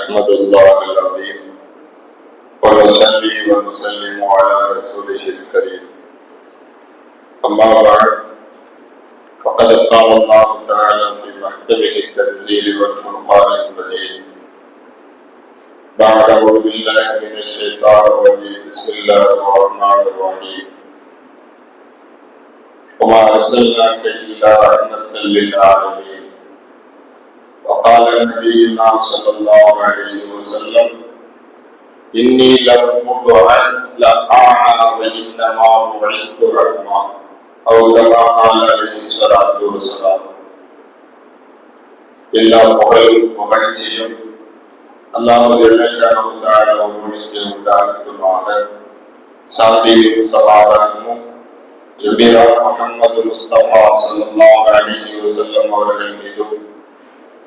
نحمد الله العظيم ونصلي ونسلم على رسوله الكريم أما بعد فقد قال الله تعالى في محكمه التنزيل والفرقان المجيد بعد أعوذ بالله من الشيطان الرجيم بسم الله الرحمن الرحيم وما أرسلناك إلا رحمة للعالمين وقال نبينا صلى الله عليه وسلم إني لم أبعث لأعمى وإنما بعثت رحمة أو كما قال عليه الصلاة والسلام. எல்லா புகழும் புகழ்ச்சியும் அல்லாஹ் ஜல்ல ஷானஹு தஆலா ஒருவனுக்கே உண்டாகட்டுமாக. சாந்தியும் சமாதானமும் நபியர் முஹம்மது முஸ்தபா ஸல்லல்லாஹு அலைஹி வஸல்லம் அவர்கள் மீதும்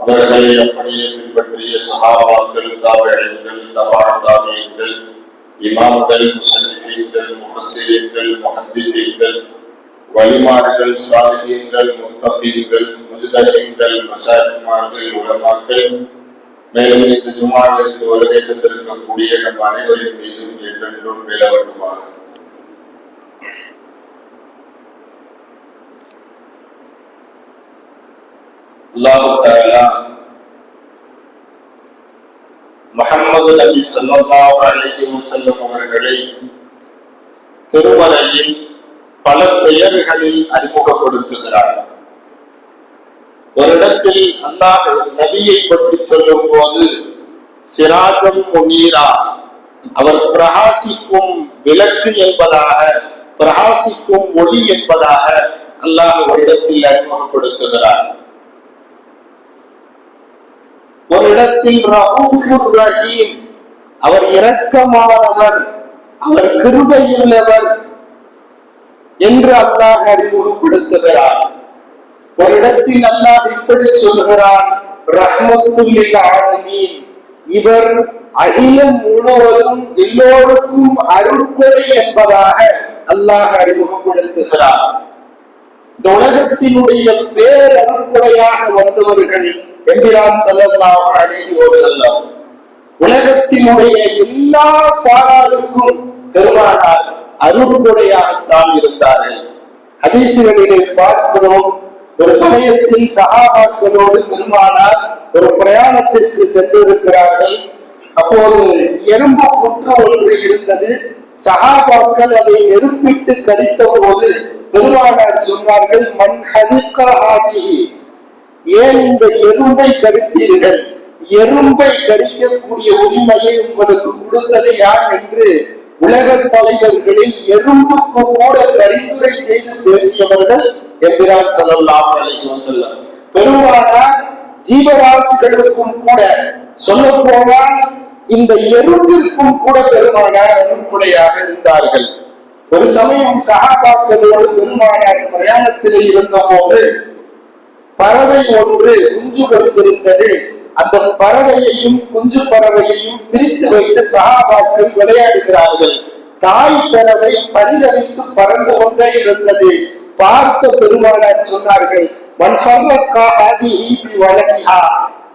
அவர்களை அப்படியே பின்பற்றிய சஹாபாக்கள், தாபிஈன்கள், தபா தாபிஈன்கள், இமாம்கள், முஸன்னிஃபீன்கள், முஃபஸ்ஸிரீன்கள், முஹத்திஸீன்கள், வலிமார்கள், சாலிஹீன்கள், முத்தகீன்கள், முஜ்தஹீன்கள், மஷாயிக்மார்கள், உலமாக்கள், மேலும் இந்த ஜும்ஆவிற்கு வருகை தந்திருக்கக்கூடிய நம் அனைவரின் மீதும் என்றென்றும் நிலவட்டுமாக. அல்லாஹ் தஆலா முஹம்மது நபி ஸல்லல்லாஹு அலைஹி வஸல்லம் அவர்களை திருமறையில் பல பெயர்களில் அறிமுகப்படுத்துகிறார். ஒரு இடத்தில் அல்லாஹ் நபியை பற்றி சொல்லும் போது சிராஜம் முனீரா, அவர் பிரகாசிக்கும் விளக்கு என்பதாக, பிரகாசிக்கும் ஒளி என்பதாக அல்லாஹ் ஒரு இடத்தில் அறிமுகப்படுத்துகிறார். ஒரு இடத்தில் ரഊஃபுர் ரஹீம், அவர் இரக்கமானவர், அவர் கிருபையுள்ளவர் என்று அல்லாஹ் அறிமுகப்படுத்துகிறார். ஒரு இடத்தில் அல்லாஹ் இப்படி சொல்கிறான், ரஹ்மத்துல் லில் ஆலமீன், இவர் அகிலம் முழுவதும் எல்லோருக்கும் அருட்கொடை என்பதாக அல்லாஹ் அறிமுகப்படுத்துகிறார். இந்த உலகத்தினுடைய பேரருட்கொடையாக வந்தவர்கள் எம்பிரான் ஸல்லல்லாஹு அலைஹி வஸல்லம். உலகத்தினுடைய எல்லா சாராருக்கும் பெருமானார் அருட்கொடையாகத்தான் இருந்தார்கள். ஹதீஸ்களிலே பார்க்கிறோம், ஒரு சமயத்தில் சஹாபாக்களோடு பெருமானார் ஒரு பிரயாணத்திற்கு சென்றிருக்கிறார்கள். அப்போது எறும்பு புற்று ஒன்று இருந்தது. சஹாபாக்கள் அதை நெருப்பிட்டு கரித்த போது பெருமானார் சொன்னார்கள், மன் ஹதிகா ஹாதிஹி, ஏன் இந்த எறும்பை கரித்தீர்கள்? எறும்பை கரிக்கக்கூடிய உரிமையை உங்களுக்கு கொடுத்தது யார் என்று உலக தலைவர்களில் எறும்புக்கு கூட பரிந்துரை செய்து பேசியவர்கள் எம்பிரான் ஸல்லல்லாஹு அலைஹி வஸல்லம். பெருமானார் ஜீவராசிகளுக்கும் கூட, சொல்ல போனால் இந்த எறும்பிற்கும் கூட பெருமானார் அருட்கொடையாக இருந்தார்கள். ஒரு சமயம் சஹாபாக்களோடு பெருமானார் பிரயாணத்தில் இருந்த போது பறவை ஒன்று குஞ்சு பொறுத்திருந்தது. அந்த பறவையையும் குஞ்சு பறவையையும் பிரித்து வைத்து சஹாபாக்கள் விளையாடுகிறார்கள். தாய் பறவை பரிதவித்து பறந்து கொண்டே இருந்தது. பார்த்த பெருமானார் சொன்னார்கள்,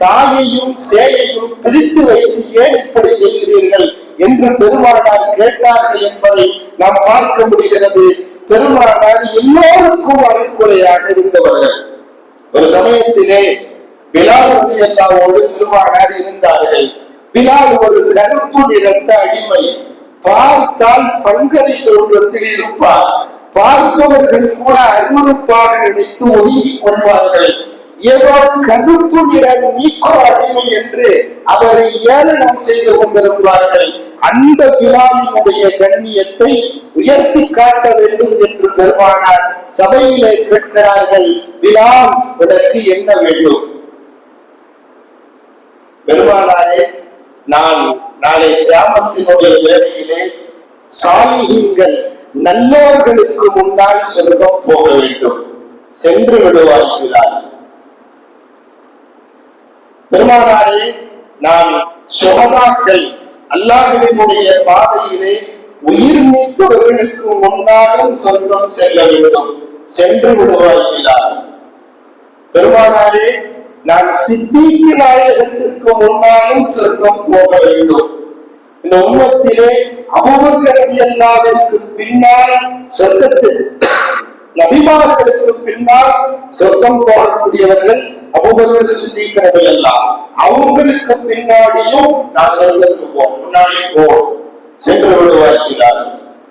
தாயையும் சேயையும் பிரித்து வைத்து ஏன் இப்படி செய்கிறீர்கள் என்று பெருமானார் கேட்டார்கள் என்பதை நாம் பார்க்க முடிகிறது. பெருமானார் எல்லோருக்கும் அருட்கொடையாக இருந்தவர்கள். ஒரு சமயத்திலே பிலால் ரலியல்லாஹு பெருமானார் இருந்தார்கள். பிலால் ஒரு கருப்பு நிறத்த அடிமை. பார்த்தால் பங்கரை தோற்றத்தில் இருப்பார். பார்ப்பவர்கள் கூட அருவருப்பாக நினைத்து ஒதுங்கி கொள்வார்கள். ஏதோ கருப்பு நிற நீக்கோ அடிமை என்று அவரை ஏளனம் செய்து கொண்டிருப்பார்கள். அந்த பிலாலினுடைய கண்ணியத்தை உயர்த்தி காட்ட வேண்டும் என்று பெருமானார் சபையிலே கேட்கிறார்கள், பிலால் உனக்கு என்ன வேண்டும்? பெருமானாரே, நான் நாளை கிராமத்தினுடைய வேலையிலே சாலிஹீன்கள் நல்லோர்களுக்கு முன்னால் சொர்க்கம் போக வேண்டும், சென்று விடுவார்கள். பெருமானாரே, நான் சுஹதாக்கள் அல்லாஹ்வினுடைய பாதையிலே உயிர் நீத்தவர்களுக்கு முன்னாலும் சொர்க்கம் செல்ல வேண்டும், சென்று விடுவார்கள். பெருமானாரே, நான் சித்திக்கு நாயகத்திற்கு முன்னாலும் சொர்க்கம் போக வேண்டும். இந்த உம்மத்திலே அபூபக்கர் ரலியல்லாஹுவிற்கு பின்னால் சொர்க்கத்தில் நபிமார்களுக்கு பின்னால் சொர்க்கம் போகக்கூடியவர்கள் அபூபக்கர் சித்திக் ரலியல்லாஹு. அவங்களுக்கு பின்னாடியும் நான் சொர்க்கத்துக்கு போகணும், முன்னாடி போகணும் சென்று விடுவார்கள்.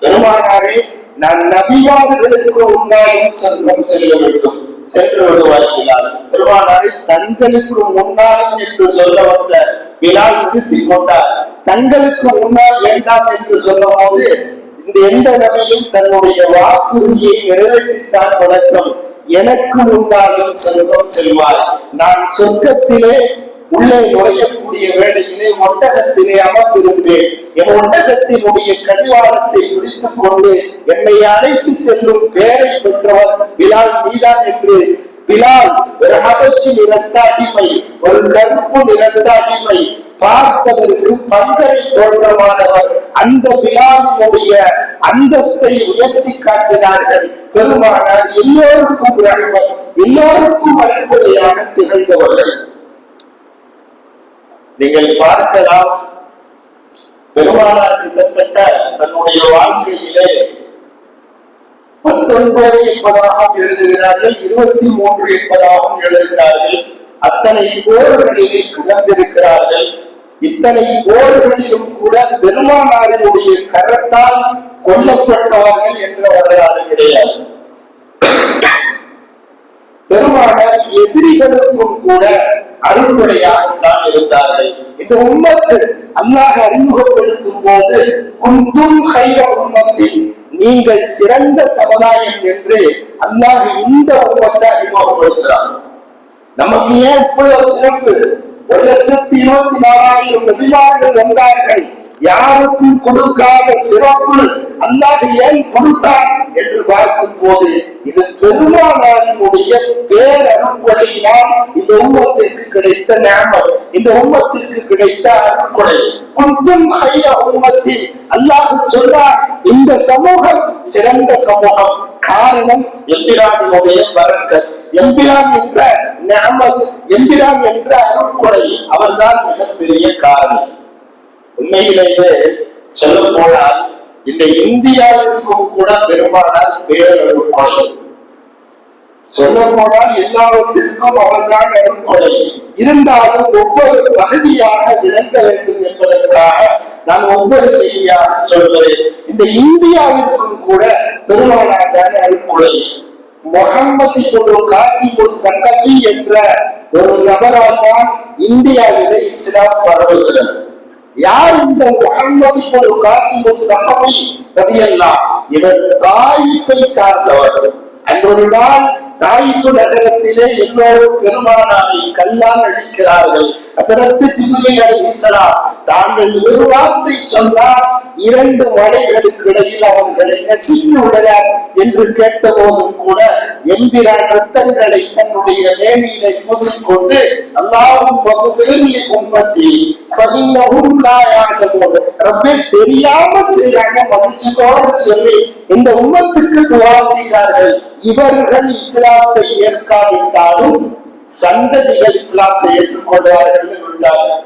பெருமானாரே, நான் நபிமார்களுக்கு முன்னாலும் சொர்க்கம் செல்ல வேண்டும், சென்று விடுவார்கள். பெருமானாரை தங்களுக்கு முன்னாலும் என்று சொல்ல வந்த பிலால் நிறுத்திக் கொண்டார். தங்களுக்கு முன்னால் வேண்டாம் என்று சொல்லும் போது இந்த எந்த நபியும் தன்னுடைய வாக்குறுதியை நிறைவேற்றித்தான் வழக்கம். எனக்கு முன்னாலும் சொர்க்கம் செல்வார். நான் சொர்க்கத்திலே உள்ளே நுழையக்கூடிய வேளையிலே ஒட்டகத்திலே அமர்ந்திருப்பேன். என் ஒட்டகத்தினுடைய கடிவாளத்தை பிடித்துக் கொண்டு என்னை அழைத்து செல்லும் பேரை பெற்றவர் பிலால் நீதான் என்று. பிலால் ஒரு ஹபஷி நிறத்த அடிமை, ஒரு கருப்பு நிறத்த அடிமை, பார்ப்பதற்கு பங்கரை தோற்றமானவர். அந்த பிலாலினுடைய அந்தஸ்தை உயர்த்தி காட்டினார்கள். பெருமானார் எல்லோருக்கும் ரஹ்மத், எல்லோருக்கும் அற்புதையாக திகழ்ந்தவர்கள். நீங்கள் பார்க்கலாம், பெருமானார் கிட்டத்தட்ட தன்னுடைய வாழ்க்கையிலே 19 என்பதாகவும் எழுதுகிறார்கள், 23 என்பதாகவும் எழுதுகிறார்கள். அத்தனை போர்களிலே கலந்திருக்கிறார்கள். இத்தனை போர்களிலும் கூட பெருமானாரினுடைய கரத்தால் கொல்லப்பட்டவர்கள் என்ற வரலாறு கிடையாது. பெருமானார் எதிரிகளுக்கும் கூட அருள்படையாகத்தான் இருந்தார்கள். இந்த உம்மத்து அல்லாஹ் அறிமுகப்படுத்தும் போது குந்தும் கைர உம்மத்தில், நீங்கள் சிறந்த சமுதாயம் என்று அல்லாஹ் இந்த உம்மத்தை அறிமுகப்படுத்துகிறார். நமக்கு ஏன் இவ்வளவு சிறப்பு? 1,24,000 நபிமார்கள் வந்தார்கள். யாருக்கும் கொடுக்காத சிறப்பு அல்லாஹ் ஏன் கொடுத்தார் என்று பார்க்கும் போது இது பெருமானாரினுடைய பேரருட்கொடையினால் இந்த உம்மத்திற்கு கிடைத்த நியமத், இந்த உம்மத்திற்கு கிடைத்த அருட்கொடை. குந்தும் கைர உம்மத்தில் அல்லாஹ் சொல்றார், இந்த சமூகம் சிறந்த சமூகம். காரணம் எம்பிரானினுடைய பரக்கத், எம்பிரான் என்ற நியமத், எம்பிரான் என்ற அருட்கொடை. அவர்தான் மிகப்பெரிய காரணம். உண்மையிலேயே சொல்ல போனால் இந்த இந்தியாவிற்கும் கூட பெருமானார் பேரருட்கொடை. சொல்ல போனால் எல்லாவற்றிற்கும் அவர்தான் அருட்கொடை. இருந்தாலும் ஒவ்வொரு பகுதியாக விளங்க வேண்டும் என்பதற்காக நான் ஒவ்வொரு செய்தியாக சொல்கிறேன். இந்த இந்தியாவிற்கும் கூட பெருமானார் தான் அருட்கொடை. முகம்மது காசிமுல் சக்கபி என்ற ஒரு நபரால் தான் இந்தியாவிலே இஸ்லாம் பரவுகிறது. யார் இந்த முகம்மது காசிமுல் சக்கபி ரலியல்லாஹு? இவர் தாயிஃபை சார்ந்தவர். அந்த ஒரு நாள் தாயிஃப் நகரத்திலே எல்லோரும் பெருமானாரை கல்லால் அடிக்கிறார்கள். ஹஸரத் ஜிப்ரீல் அலைஹிஸ்ஸலாம் தாங்கள் ஒரு வார்த்தை சொன்னால் 2 மலைகளுக்கு இடையில் அவர்களை நசுக்கி விடுகிறார் என்று கேட்ட போதும் கூட எம்பிரான் ரத்தங்களை தன்னுடைய மேனியிலே பூசிக்கொண்டு தெரியாம செய்யறாங்க, மன்னிச்சுக்கோன்னு சொல்லி இந்த உம்மத்துக்கு துஆ செய்கிறார்கள். இவர்கள் இஸ்லாத்தை ஏற்காவிட்டாலும் சந்ததிகள் இஸ்லாத்தை ஏற்றுக்கொள்வார்கள் என்றார்கள்.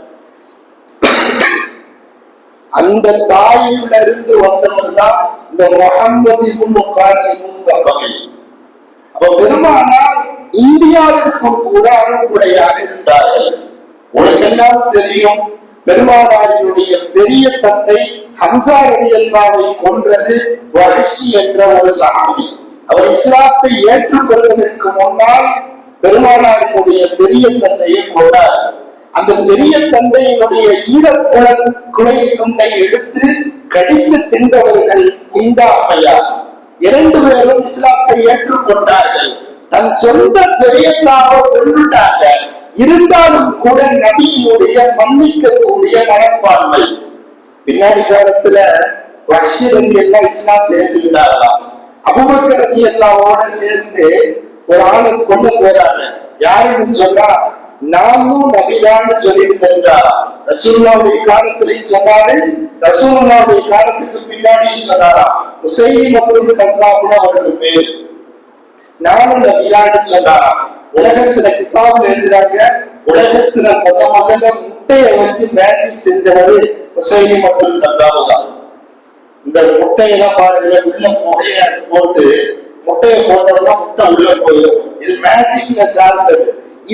அந்த தாயில இருந்து வந்தவர் தான் இந்த முகம்மது இப்னு காசிமுல் சக்கபி. அப்ப பெருமானார் இந்தியாவிற்கும் கூட அருள்படையாக இருந்தார்கள். உலகெல்லாம் தெரியும், பெருமானாரினுடைய பெரிய தந்தை ஹம்சா ரலியல்லாஹு கொன்றது வஹ்ஷி என்ற ஒரு சஹாபி. அவர் இஸ்லாத்தை ஏற்றுக்கொள்வதற்கு முன்னால் பெருமானாரினுடைய பெரிய தந்தையை கொண்டார். அந்த பெரிய தந்தையினுடைய ஈரக்குலை துண்டை எடுத்து கடித்து தின்றவர்கள் இந்த அம்மையார். 2 பேரும் இஸ்லாத்தை ஏற்றுக்கொண்டார்கள். தன் சொந்த பெரியத்தாவை கொண்டுட்டாங்க. இருந்தாலும் கூட நபியினுடைய மன்னிக்கக்கூடிய மனப்பான்மை. பின்னாடி காலத்துல வஹ்ஷி ரலியல்லாஹு இஸ்லாத்தை ஏற்றுக்கிட்டார்களாம். அபூபக்கர் ரலியல்லாஹுவோட சேர்ந்து ஒரு ஆளை கொண்டு போறாங்க. யாருன்னு சொன்னா நானும் நபிதான்னு சொல்லிட்டு சென்றாரா. ரசூலுல்லாஹுடைய காலத்திலையும் சொன்னாரு, ரசூலுல்லாஹுடைய காலத்துக்கு பின்னாடியும் சொன்னாரா. முஸைலிமத்துல் கஸ்ஸாப் அவருக்கு பேர். நானும் நபிதான்னு சொன்னாரா. உலகத்துல கிதாபுல எழுதுறாங்க, உலகத்துல முதல்ல முட்டையை வச்சு மேஜிக் செஞ்சவர் ஹுசைனி மற்றும் கத்தாவுதான். இந்த முட்டையெல்லாம் பாருங்க, உள்ள முட்டைய போட்டு முட்டையை போட்டோம்னா முட்டை உள்ள போயிடும். இது மேஜிக்ல சார்ந்தது.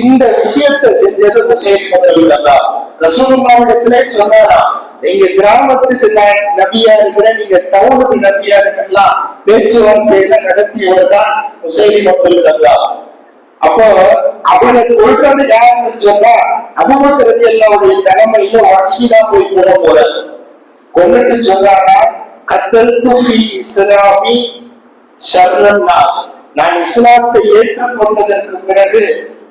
இந்த விஷயத்தை செஞ்சது ஹுசைனி மற்றும் கத்தா. ரசூலுல்லாஹ்விடத்திலே சொன்னாரா, நீங்க கிராமத்துக்கு நான் நபியா இருக்கிறேன், நீங்க டவுனுக்கு நபியா இருக்கலாம் பேச்சுவார்த்தையில நடத்தியவர் தான் ஹுசைனி மற்றும் கத்தா. அப்போ அவனை கொள்றது யாருன்னு சொன்னா அபூபக்கர் ரலியல்லாஹு தலைமையில வஹ்ஷிதான் போய் கொல்ல போறாரு. கொன்னுட்டு சொல்றாங்க, கத்தல்து ஃபீ இஸ்லாமி ஷர்ரன் நாஸ், நான் இஸ்லாத்தை ஏற்றுக்கொண்டதற்கு பிறகு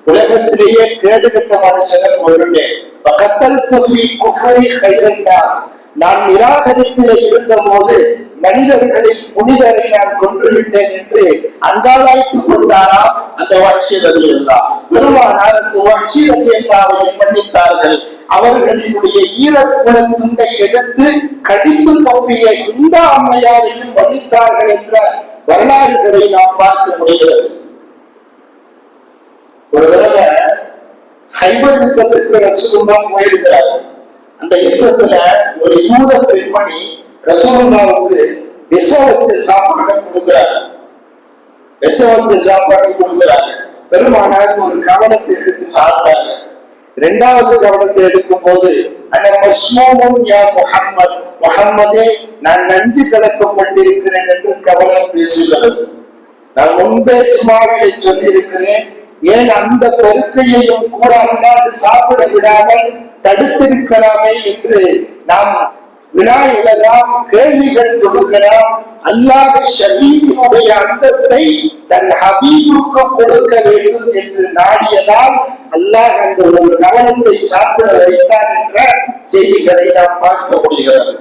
உலகத்திலேயே கேடுகட்ட மனுஷனை கொன்னுட்டேன். கத்தல்து ஃபீ குஃப்ரி கைரன் நாஸ், நான் நிராகரிப்பில் இருந்த போது மனிதர்களில் புனிதரை நான் கொன்றுவிட்டேன் என்று அங்காளாய்த்துக் கொண்டாரா அந்த வஹ்ஷி ரலியல்லாஹு. பெருமானார் அந்த வஹ்ஷி ரலியல்லாஹுவை மன்னித்தார்கள். அவர்களுடைய ஈரக்குல துண்டை எடுத்து கடித்து தப்பிய இந்த அம்மையாரையும் மன்னித்தார்கள் என்ற வரலாறுகளை நாம் பார்க்க முடிகிறது. ஒரு தடவை ஹைபர் யுத்தத்துக்கு ரசூலுல்லாஹ் போயிருக்கிறார்கள். அந்த யுத்தத்துல ஒரு யூத பெண்மணி ரசூலுல்லாஹ்வுக்கு விஷ வச்ச சாப்பாடு கொடுக்கிறார். விஷ வச்ச சாப்பாடு கொடுக்கிறாங்க. பெருமானார் ஒரு கவனத்தை எடுத்து சாப்பிட்டாங்க. இரண்டாவது கவனத்தை எடுக்கும் போது முஹம்மதே, நான் நஞ்சு கலக்கப்பட்டிருக்கிறேன் என்று கவனம் பேசுகிறது. நான் முன்பே சுமாவிலே சொல்லி இருக்கிறேன், ஏன் அந்த பொறுக்கையையும் கூட அல்லாது சாப்பிட விடாமல் தடுத்திருக்கலாமே என்று நாம் வினா எழலாம், கேள்விகள் தொடுக்கலாம். அல்லாஹ் ஷஹீதினுடைய அந்தஸ்தை தன் ஹபீபுக்கு கொடுக்க வேண்டும் என்று நாடியதால் அல்லாஹ் அந்த ஒரு கவனத்தை சாப்பிட வைத்தார் என்ற செய்திகளை நாம் பார்க்க முடிகிறது.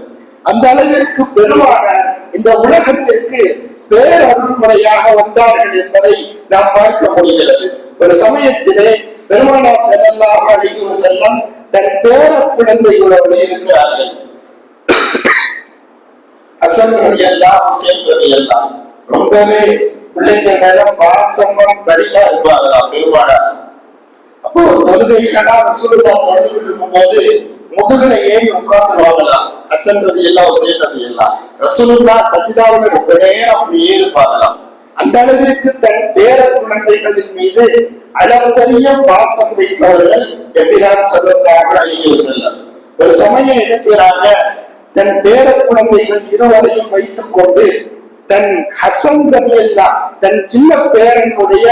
அந்த அளவிற்கு பெருமானார் இந்த உலகத்திற்கு பேரருள்முறையாக வந்தார்கள் என்பதை நாம் பார்க்க முடிகிறது. ஒரு சமயத்திலே பெருமானார் ஸல்லல்லாஹு அலைஹி வஸல்லம் தன் பேர குழந்தைகளோடு இருக்கிறார்கள். ஹசன் ரலியல்லாஹு, ஹுசைன் ரலியல்லாஹு ரொம்பவே பிள்ளைங்க மேல பாசமா பரிவா இருப்பாங்களாம் பெருமானார். அப்போ தொழுகைகளா ரசூலுல்லாஹ் தொழுதுட்டு இருக்கும்போது முதுகுல ஏறி உட்கார்ந்துருவாங்களாம் ஹசன் ரலியல்லாஹு, ஹுசைன் ரலியல்லாஹு. ரசூலுல்லாஹ் சஜிதாவுல ரொம்ப நேரம் அப்படியே இருப்பாங்களாம். அந்த அளவிற்கு தன் பேர குழந்தைகளின் மீது அளப்பரிய பாசம் வைத்தவர்கள் எபிரான் ஸல்லல்லாஹு அலைஹி வஸல்லம். ஒரு சமயம் என்ன செய்றாங்க, தன் பேர குழந்தைகள் இருவரையும் வைத்துக் கொண்டு தன் ஹசன் ரலியல்லாஹு தன் சின்ன பேரனுடைய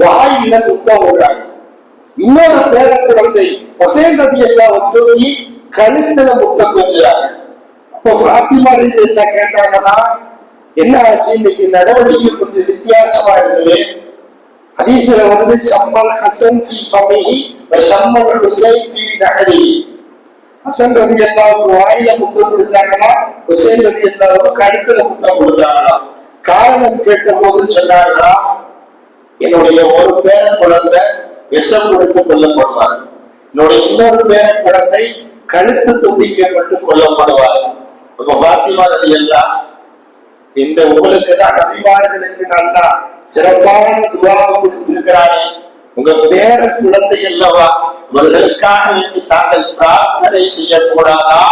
வாயில முத்த விடுறாங்க. இன்னொரு பேர குழந்தை ஹுசைன் ரலியல்லாஹு தூக்கி கழுத்துல முத்த கொஞ்சுறாங்க. அப்போ ஃபாத்திமா ரலியல்லாஹு கேட்டாங்கன்னா, என்ன ஆச்சு, இன்னைக்கு நடவடிக்கை கொஞ்சம் வித்தியாசமா இருந்தது. ஹதீஸ்ல வந்து ஷம்மல் ஹசன் ஃபீ ஃபமிஹி வ ஷம்மல் ஹுசைன் ஃபீ நஹரிஹி. ஹசன் ரலியல்லாஹு வாயில முத்தம் கொடுத்தாங்களா, ஹுசைன் ரலியல்லாஹு கழுத்துல முத்தம் கொடுத்தாங்களா. காரணம் கேட்ட போது சொன்னாங்களா, என்னுடைய ஒரு பேர குழந்தை விஷம் கொடுத்து கொல்லப்படுவார், என்னுடைய இன்னொரு பேர குழந்தை கழுத்து துண்டிக்கப்பட்டு கொல்லப்படுவார். அப்ப ஃபாத்திமா ரலியல்லாஹு, இந்த உங்களுக்கு தான் நபிமார்களுக்கு நல்லா சிறப்பான துஆவை கொடுத்திருக்கிறானே, உங்க பேர குழந்தை அல்லவா, அவர்களுக்காக வேண்டி தாங்கள் பிரார்த்தனை செய்யக்கூடாதா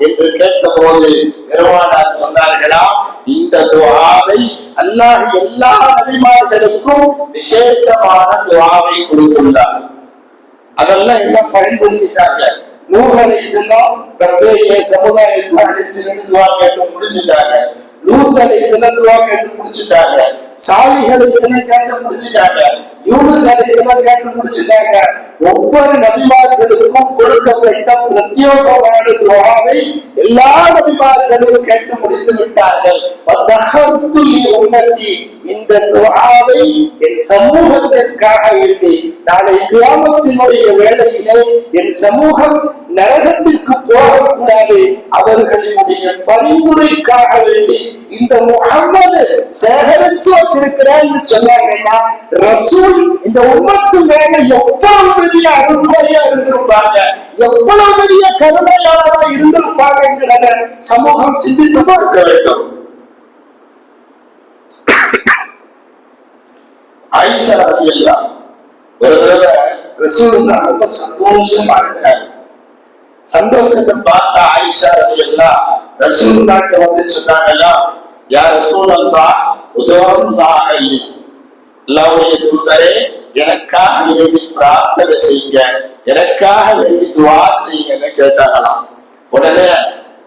என்று கேட்ட போது பெருமானார் சொன்னார்களா, இந்த துஆவை அல்லாஹ் எல்லா நபிமார்களுக்கும் விசேஷமான துஆவை கொடுத்துள்ளார். அதெல்லாம் எல்லாம் பயன்படுத்திட்டாங்க. நூஹ் அலைஹிஸ்ஸலாம் ரப்பே என் சமுதாயத்தை அழிச்சிருந்து துஆ கேட்டு முடிச்சிட்டாங்க. லூத் அலைஹிஸ்ஸலாம் துஆ கேட்டு முடிச்சிட்டாங்க. சாலிஹ் அலைஹிஸ்ஸலாம் கேட்டு முடிச்சிட்டாங்க. யூனுஸ் அலைஹிஸ்ஸலாம் கேட்டு முடிச்சிட்டாங்க. ஒவ்வொரு நபிமார்களுக்கும் கொடுக்கப்பட்ட பிரத்யேகமான துஆவை எல்லா நபிமார்களும் கேட்டு முடித்து விட்டார்கள். வதஹர்து லி உம்மத்தி, இந்த துஆவை என் சமூகத்திற்காக வேண்டி நாளை கியாமத்தினுடைய வேளையிலே என் சமூகம் நரகத்திற்கு போகக்கூடாது, அவர்களுடைய பரிந்துரைக்காக வேண்டி இந்த முஹம்மது சேகரிச்சு வச்சிருக்கிறான்னு சொன்னாங்கன்னா, ரசூல் இந்த உம்மத்து மேல எவ்வளவு பெரிய அருள்மையா இருந்திருப்பாங்க, எவ்வளவு பெரிய கருணையாளராக இருந்திருப்பாங்கிறத சமூகம் சிந்தித்து பார்க்க வேண்டும். ஆயிஷா ரலியல்லாஹு ஒரு தடவை ரசூலுல்லாஹ் ரொம்ப சந்தோஷமா இருக்கிறார். சந்தோஷத்தை பார்த்த ஆயிஷா ரலியல்லாஹு ரசூலுல்லாஹ்ட்ட வந்து சொன்னாங்களா, யா ரசூலல்லாஹ் உதவல்லாஹ் அலி, அல்லாஹ்வுடைய தூதரே எனக்காக வேண்டி பிரார்த்தனை செய்யுங்க, எனக்காக வேண்டி துஆ செய்யுங்கன்னு கேட்டாங்களாம். உடனே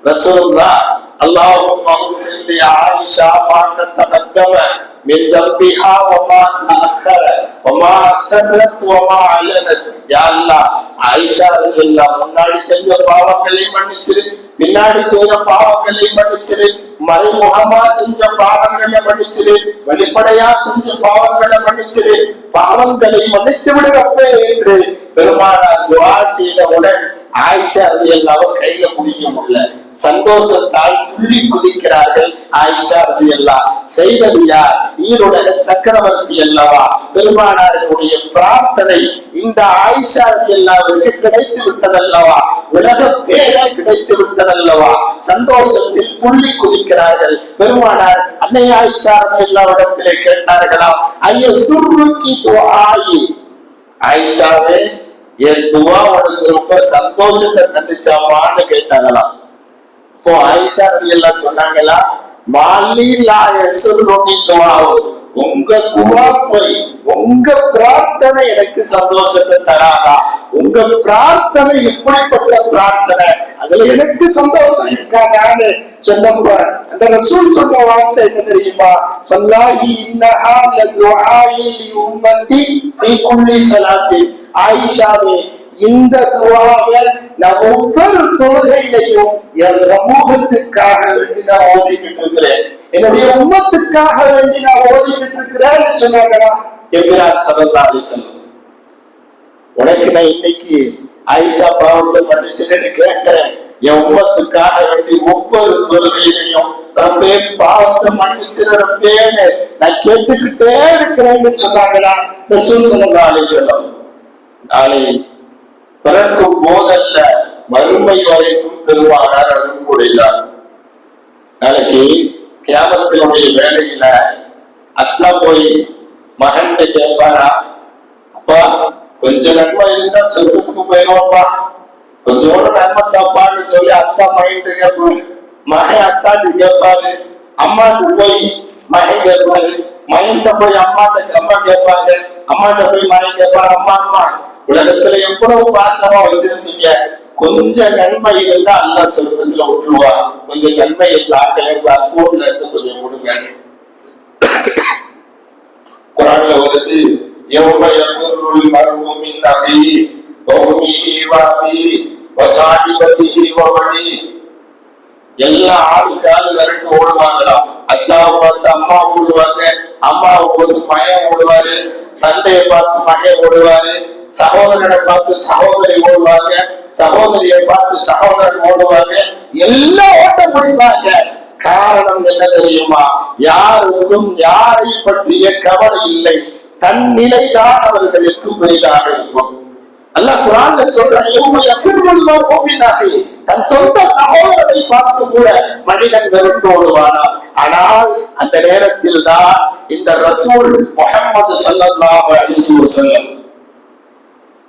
ரசூலுல்லாஹ் அல்லாஹும்ம அக்ஃபிர் லி ஆயிஷா மா தகத்தம மின் தம்பிஹா வமா தஅக்கர வமா அஸ்ரத் வமா அலனத். யா அல்லாஹ், ஆயிஷா ரலியல்லாஹு முன்னாடி செஞ்ச பாவங்களை மன்னிச்சிரு, பின்னாடி செய்த பாவங்களை மன்னிச்சிரு, மறைமுகமா செஞ்ச பாவங்களை மன்னிச்சிரு, வெளிப்படையா செஞ்ச பாவங்களை மன்னிச்சிரு, பாவங்களை மன்னித்து விடுறப்பே என்று பெருமானார் துஆ செய்தவுடன் ஆயிஷா ரலியல்லாஹு கையில பிடிக்க முடியல, சந்தோஷத்தால் துள்ளி குதிக்கிறார்கள். ஆயிஷா ரலியல்லாஹு செய்தது யார்? ஈருலக சக்கரவர்த்தி அல்லவா, பெருமானாருடைய பிரார்த்தனை இந்த ஆயிஷா ரலியல்லாஹுவிற்கு கிடைத்து விட்டதல்லவா, உலக பேரே கிடைத்து விட்டதல்லவா, சந்தோஷத்தில் துள்ளி குதிக்கிறார்கள். பெருமானார் அன்னை ஆயிஷா ரலியல்லாஹுவிடத்திலே கேட்டார்களாம், ஐய சுர்ருக்கி துஆயி, ஆயிஷாவே என் துவா உனக்கு ரொம்ப சந்தோஷத்தை தந்துச்சாமான்னு கேட்டாங்களாம். இப்போ ஆயிஷா ரலியல்லாஹு சொன்னாங்களா, மாலிலா யஸ்ருனி துஆ, உங்க துவா போய் உங்க பிரார்த்தனை எனக்கு சந்தோஷத்தை தராதா? உங்க பிரார்த்தனை எப்படிப்பட்ட பிரார்த்தனை, அதுல எனக்கு சந்தோஷம் இருக்காதான்னு சொன்னப்ப அந்த ரசூல் சொன்ன வார்த்தை என்ன தெரியுமா? வல்லாஹி இன்னஹா லதுஆஇ லி உம்மத்தி ஃபீ குல்லி ஸலாத்தி. ஆயிஷாவே, இந்த துஆவை நான் ஒவ்வொரு தொழுகையிலையும் என் சமூகத்துக்காக வேண்டி நான் ஓதிக்கிட்டு இருக்கிறேன், என்னுடைய உம்மத்துக்காக வேண்டி நான் ஓதிக்கிட்டு இருக்கிறேன்னு சொன்னாங்களா என்கிறார் ஸல்லல்லாஹு அலைஹி வஸல்லம். உனக்கு நான் இன்னைக்கு ஆயிஷா பாவத்தை மன்னிச்சுன்னு கேட்கிறேன், என் உம்மத்துக்காக வேண்டி ஒவ்வொரு தொழுகையிலையும் ரப்பே பாவத்தை மன்னிச்சிரு ரப்பேன்னு நான் கேட்டுக்கிட்டே இருக்கிறேன்னு சொன்னாங்களா ரசூல் ஸல்லல்லாஹு அலைஹி வஸல்லம். நாளை பிறக்கும் போதல்ல மறுமை வரைக்கும் பெருமானார் அருள் கூடையார். நாளைக்கு கியாமத்தினுடைய வேலையில அத்தா போய் மகன் கேட்பாரா, அப்பா கொஞ்சம் நன்மை இருந்தா சொர்க்கத்துக்கு போயிடுவோம்ப்பா, கொஞ்சோட நன்மை தப்பான்னு சொல்லி அத்தா மகன் கேட்பாரு, மகன் அத்தாட்டு கேட்பாரு, அம்மாட்டு போய் மகன் கேட்பாரு, மகன்கிட்ட போய் அம்மாட்ட அம்மா கேட்பாங்க, அம்மாட்ட போய் மகன் கேட்பாரு, அம்மா அம்மா உலகத்துல எவ்வளவு பாசமா வச்சிருந்தீங்க, கொஞ்சம் நன்மை இருந்தா அல்லாஹ் சொர்க்கத்துல விட்டுருவா, கொஞ்சம் நன்மை இருந்தாக்கள் அக்கௌண்ட்ல இருந்து கொஞ்சம் கொடுங்க. குர்ஆன்ல வருது, யௌம யஃபிருல் மர்உ மின் அஹீஹி வ உம்மிஹி வ அபீஹி வ ஸாஹிபதிஹி வ பனீஹி. எல்லா ஆளுக்காலும் விரண்டு ஓடுவாங்களாம். அத்தாவை பார்த்து அம்மா ஓடுவாங்க, அம்மாவை பார்த்து மகன் ஓடுவாரு, தந்தையை பார்த்து மகன் ஓடுவாரு, சகோதரனை பார்த்து சகோதரி ஓடுவாங்க, சகோதரியை பார்த்து சகோதரன் ஓடுவாங்க, எல்லாம் ஓட்ட முடிவாங்க. காரணம் என்ன தெரியுமா? யாருக்கும் யாரை பற்றிய கவலை இல்லை, தன் நிலைதான் அவர்களுக்கு பெரிதாக இருக்கும். அல்லாஹ் குர்ஆன்ல சொல்றான், தன் சொந்த சகோதரனை பார்த்து கூட மனிதன் வெறுண்டு ஓடுவானா. ஆனால் அந்த நேரத்தில் தான் இந்த ரசூல் முஹம்மது ஸல்லல்லாஹு அலைஹி வஸல்லம்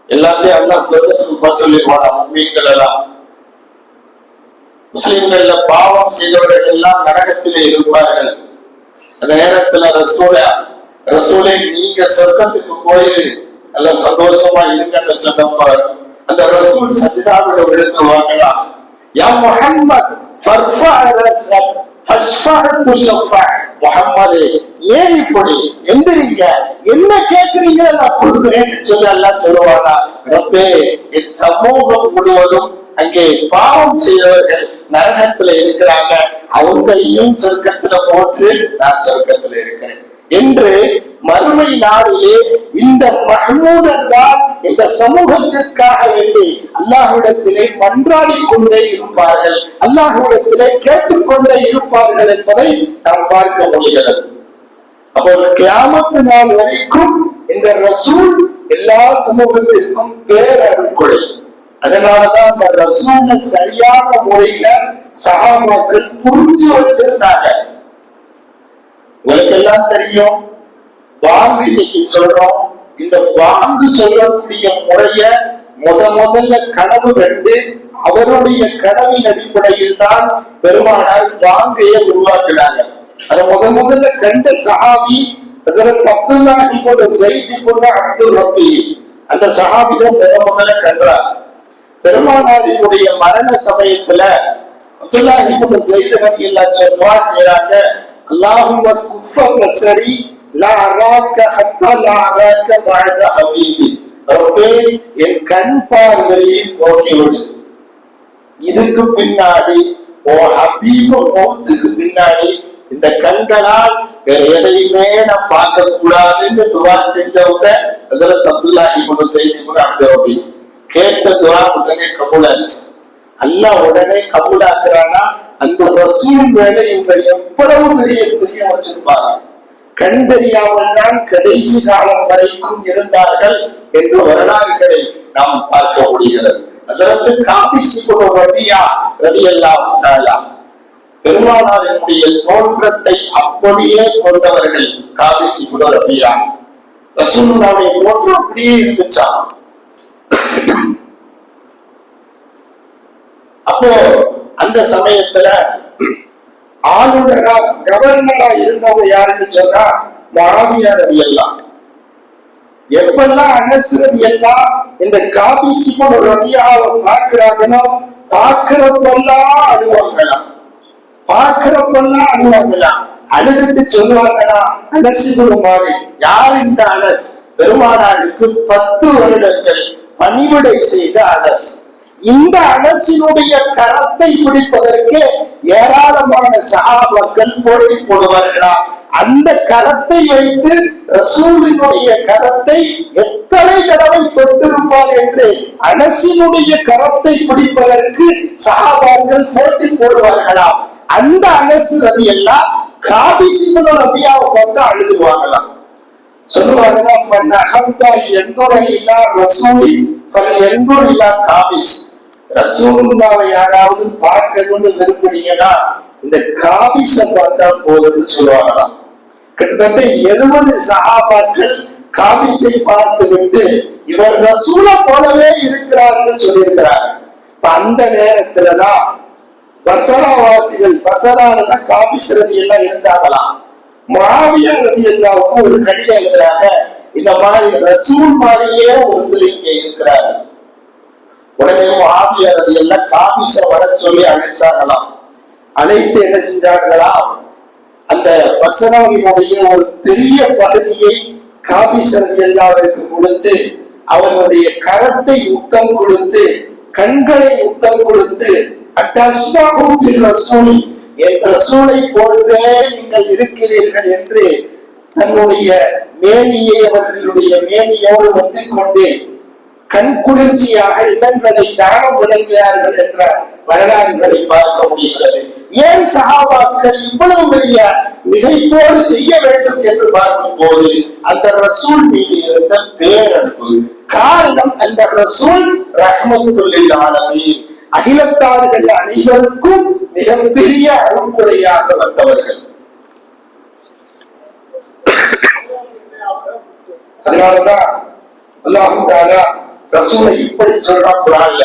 எல்லாத்தையும் அல்லாஹ் சொல்றதுக்கு சொல்லிடுவானா. முஸ்லிம்கள் எல்லாம், முஸ்லிம்கள்ல பாவம் செய்தவர்கள் எல்லாம் நரகத்திலே இருப்பார்கள். அந்த நேரத்துல ரசூலே நீங்க சொர்க்கத்துக்கு போயிரு, நல்ல சந்தோஷமா இருங்கன்னு சொன்னப்ப அந்த ரசூல் சஜிதாவில விழுந்து வாங்கலாம், யா முஹம்மத் ஃபர்ஃபா ரஸக் ஃபஷ்ஃபஅ ஷஃபா. முஹம்மதே ஏன் இப்படி எந்திரீங்க, என்ன கேக்குறீங்க நான் கொடுக்கிறேன்னு சொல்லி அல்லாஹ் சொல்லுவானா. ரப்பே, என் சமூகம் முழுவதும் அங்கே பாவம் செய்தவர்கள் நரகத்துல இருக்கிறாங்க, அவங்களையும் சொர்க்கத்துல போட்டு நான் சொர்க்கத்துல இருக்கிறேன் என்று மறுமை நாளிலே இந்த மஹ்மூதர் தான் இந்த சமூகத்திற்காக வேண்டி அல்லாஹ்விடத்திலே மன்றாடி கொண்டே இருப்பார்கள், அல்லாஹ்விடத்திலே கேட்டுக்கொண்டே இருப்பார்கள் என்பதை நாம் பார்க்க முடிகிறது. அப்போ கியாமத்து நாள் வரைக்கும் இந்த ரசூல் எல்லா சமூகத்திற்கும் பேரருட்கொடை. அதனாலதான் இந்த ரசூலை சரியான முறையில சஹாபாக்கள் புரிஞ்சு வச்சிருந்தாங்க. உங்களுக்கு எல்லாம் தெரியும், வாங்க இன்னைக்கு சொல்றோம், இந்த வாங்கு சொல்லக்கூடிய முறைய முதல்ல கனவு கண்டு அவருடைய கனவின் அடிப்படையில் தான் பெருமானார் வாங்கைய உருவாக்கினாங்க. அதை முதல்ல கண்ட சஹாபி ஹஸரத் அப்துல்லாஹ் இப்னு ஸைத் இப்னு அப்துல் ரப்பி, அந்த சஹாபி தான் முதல்ல கண்டார். பெருமானாரினுடைய மரண சமயத்துல அப்துல்லாஹ் இப்னு ஸைத் ரலியல்லாஹு அன்ஹு துஆ செய்றாங்க, அல்லாஹும்ம குஃப பஸரி லா அராக ஹத்தா லா அராக பஅத ஹபீபி. ரப்பே, என் கண் பார்வையை போக்கிவிடு, இதுக்கு பின்னாடி ஓ ஹபீபு மௌத்துக்கு பின்னாடி இந்த கண்களால் வேற எதையுமே நான் பார்க்க கூடாதுன்னு துவா செஞ்சவங்க ஹஸரத் அப்துல்லாஹ் இப்னு ஸைத் இப்னு அப்துல் ரப்பி. கேட்ட துவா உடனே கபூலாச்சு. அல்லாஹ் உடனே கபூலாக்குறானா அந்த ரசூல் மேல இவங்க எவ்வளவு பெரிய பிரியம் வச்சிருப்பாங்க. கண் தெரியாமல் தான் கடைசி காலம் வரைக்கும் இருந்தார்கள் என்று வரலாறுகளை நாம் பார்க்க முடிகிறது. ஹஸரத் காபிஸ் இப்னு ரபியா ரலியல்லாஹு தஆலா, பெருமானாரினுடைய தோற்றத்தை அப்படியே கொண்டவர்கள். காபிஸ் இப்னு ரபியா, ரசூலுல்லாஹ்வுடைய தோற்றம் அப்படியே இருந்துச்சா. அப்போ அந்த சமயத்துல ஆளுநரா கவர்னரா இருந்தவங்க யாருன்னு சொன்னா முஆவியா ரலியல்லாஹு. எப்பெல்லாம் அனஸ் ரலியல்லாஹு இந்த காபிஸ் இப்னு ரபியாவை பார்க்கிறாங்களோ பார்க்கிறப்பெல்லாம் அழுவாங்களாம், அழுதுட்டு சொல்லுவாங்களா, அனஸ் இப்னு மாலிக். யார் இந்த அனஸ்? பெருமானாருக்கு 10 வருடங்கள் பணிவிடை செய்த அனஸ். இந்த அனஸினுடைய கரத்தை பிடிப்பதற்கு ஏராளமான சஹாபாக்கள் போட்டி போடுவார்களா. அந்த கரத்தை வைத்து ரசூலினுடைய கரத்தை எத்தனை தடவை தொட்டிருப்பார் என்று அனஸினுடைய கரத்தை பிடிப்பதற்கு சஹாபாக்கள் போட்டி போடுவார்களாம். அந்த அனஸ் ரலியல்லாஹு காபிஸ் இப்னு ரபியாவை பார்த்து அழுதுவாங்களாம். சொல்லுவாங்களா, மன் அஹப்பா யன்துர இலா ரசூலி ஃபல்யன்துர் இலா காபிஸ். ரசூலுல்லாஹ்வை யாராவது பார்க்கணும்னு விரும்புறீங்கன்னா இந்த காபிஸை பார்த்தா போதும்னு சொல்லுவாங்களாம். கிட்டத்தட்ட 70 சஹாபாக்கள் காபிஸை பார்த்து விட்டு இவர் ரசூலை போலவே இருக்கிறார்னு சொல்லியிருக்கிறார். அந்த நேரத்துலதான் பஸராவாசிகள், பஸராலதான் காபிஸ் ரலியல்லாஹு இருந்தாங்களாம். முஆவியா ரலியல்லாஹு ஒரு கடிதம் எழுதுறாங்க, இந்த மாதிரி ரசூல் மாதிரியே ஒருத்தர் இங்க இருக்கிறார். உடனே முஆவியா ரலியல்லாஹு காபிஸை வர சொல்லி அழைச்சாங்களாம். அழைத்து என்ன செஞ்சார்களாம், அந்த பஸராவினுடைய ஒரு பெரிய பகுதியை காபிஸ் ரலியல்லாஹுவுக்கு கொடுத்து அவனுடைய கரத்தை முத்தம் கொடுத்து கண்களை முத்தம் கொடுத்து அத்தஷ்பாஹு பிர் ரசூல், என் ரசூலை போன்றே நீங்கள் இருக்கிறீர்கள் என்று தன்னுடைய மேனியை அவர்களுடைய மேனியோடு ஒன்றிக் கொண்டு கண் குளிர்ச்சியாக இடங்களை தானம் வழங்கினார்கள் என்ற வரலாறுகளை பார்க்க முடிகிறது. ஏன் சஹாபாக்கள் இவ்வளவு பெரிய மிகைப்போடு செய்ய வேண்டும் என்று பார்க்கும் போது அந்த ரசூல் மீது இருந்த பேரன்பு. காரணம், அந்த ரசூல் ரஹ்மத்துல் லில் ஆலமீன், அகிலத்தார்கள் அனைவருக்கும் மிகப்பெரிய அருள்குடையாக வந்தவர்கள். அதனாலதான் அல்லாஹ் தஆலா ரசூலை இப்படி சொல்றான் குர்ஆன்ல,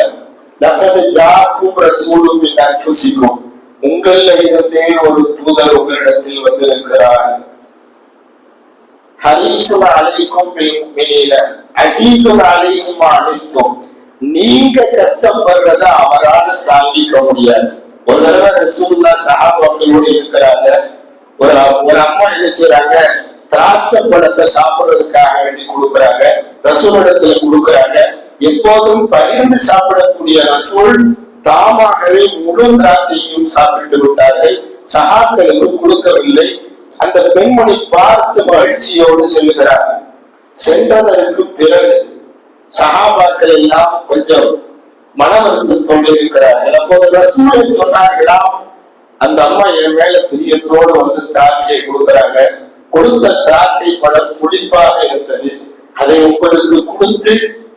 லகத் ஜாஅக்கும் ரசூலும் மின் அன்ஃபுசிக்கும், உங்களில் இருந்தே ஒரு தூதர் உங்களிடத்தில் வந்து இருக்கிறார். ஹரீஸுன் அலைக்கும் பில் முஃமினீன அஸீஸுன் அலைஹி மா அனித்தும், நீங்க கஷ்டப்படுறத அவரால தாங்கிக்க முடியாது. ஒரு தடவை ரசூலுல்லாஹ் சஹாபாக்களோடு இருக்கிறாங்க. ஒரு அம்மா என்ன செய்யறாங்க, திராட்சை பழத்தை சாப்பிடுறதுக்காக வேண்டி கொடுக்குறாங்க. ரசூலிடத்துல கொடுக்குறாங்க. எப்போதும் பகிர்ந்து சாப்பிடக்கூடிய ரசூல் தாமாகவே முழு திராட்சையும் சாப்பிட்டு விட்டார்கள், சஹாக்களுக்கு கொடுக்கவில்லை. அந்த பெண்மணி பார்த்து மகிழ்ச்சியோடு செல்கிறார். சென்றதற்கு பிறகு சஹாபாக்கள் எல்லாம் கொஞ்சம் மன வருத்தத்தோடு இருக்கிறார்கள். அப்போது ரசூலை சொன்னார்களாம், அந்த அம்மா என் மேல பிரியத்தோடு வந்து திராட்சையை கொடுக்குறாங்க. கொடுத்த திராட்சை பழம் புளிப்பாக இருந்தது. அதை உங்களுக்கு கொடுத்து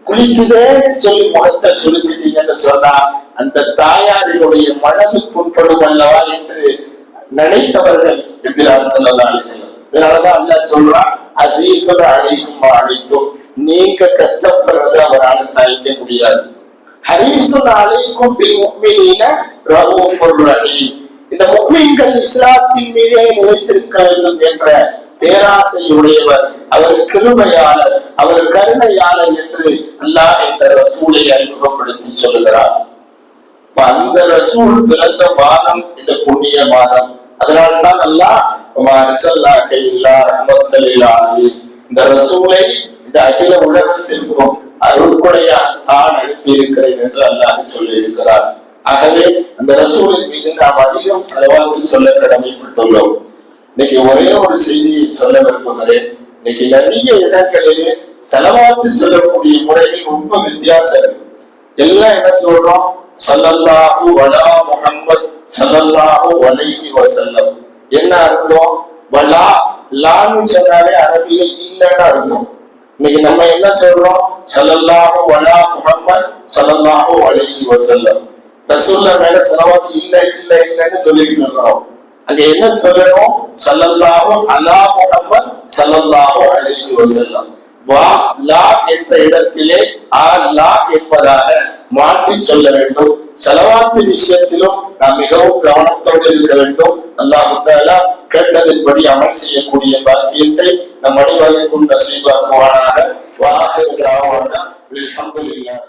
குளிக்குதேன்னு சொல்லி முகத்தை சுழிச்சிட்டீங்கன்னு சொன்னா அந்த தாயாரினுடைய மனது புண்படும் அல்லவா என்று நினைத்தவர்கள் என்கிறார் ஸல்லல்லாஹு அலைஹி வஸல்லம். இதனாலதான் அல்லாஹ் சொல்றான், அஸீஸுன் அலைஹி மா அனித்தும், நீங்க கஷ்டப்படுறது அவரால் தாய்க்க முடியாது. ஹரீசுன் அலைக்கும் பில் முஃமினீன ரഊஃபுர் ரஹீம். இந்த முஃமின்கள் இஸ்லாத்தின் மீதே நிலைத்திருக்க வேண்டும் என்ற பேராசையுடையவர், அவர் கிருபையாளர், அவர் கருணையாளர் என்று அல்லாஹ் இந்த ரசூலை அறிமுகப்படுத்தி சொல்கிறார். அந்த ரசூல் பிறந்த மாதம் இந்த புண்ணிய மாதம். அதனால்தான் அல்லாஹ் இந்த ரசூலை இந்த அகில உலகத்திற்கும் அருள்கொடையாக தான் அனுப்பி இருக்கிறேன் என்று அல்லாஹ் சொல்லி இருக்கிறார். ஆகவே அந்த ரசூலின் மீது நாம் அதிகம் செலவாத்து சொல்ல கடமைப்பட்டுள்ளோம். இன்னைக்கு ஒரே ஒரு செய்தியை சொல்ல விரும்புகிறேன். இன்னைக்கு நிறைய இடங்களிலே செலவாத்து சொல்லக்கூடிய முறையில் ரொம்ப வித்தியாசம் இருக்கு. எல்லாம் என்ன சொல்றோம்? ஸல்லல்லாஹு அலா முஹம்மத் ஸல்லல்லாஹு அலைஹி வஸல்லம். என்ன அர்த்தம்? வலா லான்னு சொன்னாலே அரபியில இல்லைன்னு அர்த்தம். இன்னைக்கு நம்ம என்ன சொல்றோம்? ஸல்லல்லாஹு அலா முஹம்மத் ஸல்லல்லாஹு அலைஹி வஸல்லம். ரசூலுல்லாஹ் மேல ஸலவாத் இல்லைன்னு சொல்லிட்டு இருக்கிறோம். அங்க என்ன சொல்லணும்? ஸல்லல்லாஹு அலா முஹம்மத் ஸல்லல்லாஹு அலைஹி வஸல்லம். வா லா என்ற இடத்திலே ஆ லா என்பதாக மாற்றி சொல்ல வேண்டும். ஸலவாத்து விஷயத்திலும் நாம் மிகவும் கவனத்தோடு இருக்க வேண்டும். அல்லாஹ் தஆலா கேட்டதின்படி அமல் செய்யக்கூடிய பாக்கியத்தை நம் அனைவருக்கும் நசீபாக்குவானாக. வ ஆகிரு தஅவானா அல்ஹம்துலில்லாஹ்.